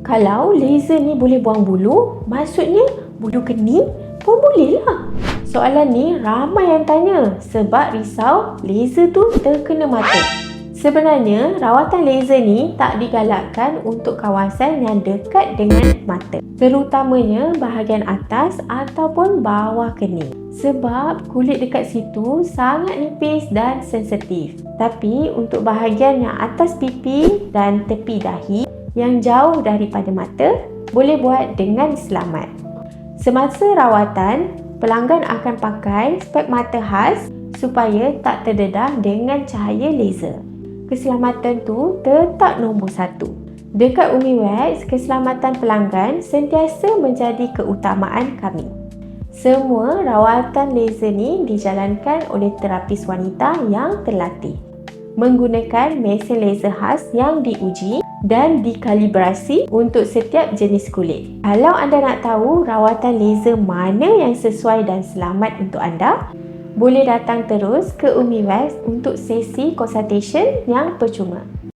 Kalau laser ni boleh buang bulu, maksudnya bulu kening pun boleh lah. Soalan ni ramai yang tanya sebab risau laser tu terkena mata. Sebenarnya, rawatan laser ni tak digalakkan untuk kawasan yang dekat dengan mata, terutamanya bahagian atas ataupun bawah kening. Sebab kulit dekat situ sangat nipis dan sensitif. Tapi untuk bahagian yang atas pipi dan tepi dahi yang jauh daripada mata, boleh buat dengan selamat. Semasa rawatan, pelanggan akan pakai spek mata khas supaya tak terdedah dengan cahaya laser. Keselamatan tu tetap nombor 1. Dekat UmiWax, keselamatan pelanggan sentiasa menjadi keutamaan kami. Semua rawatan laser ni dijalankan oleh terapis wanita yang terlatih menggunakan mesin laser khas yang diuji dan dikalibrasi untuk setiap jenis kulit. Kalau anda nak tahu rawatan laser mana yang sesuai dan selamat untuk anda, boleh datang terus ke UmiWax untuk sesi consultation yang percuma.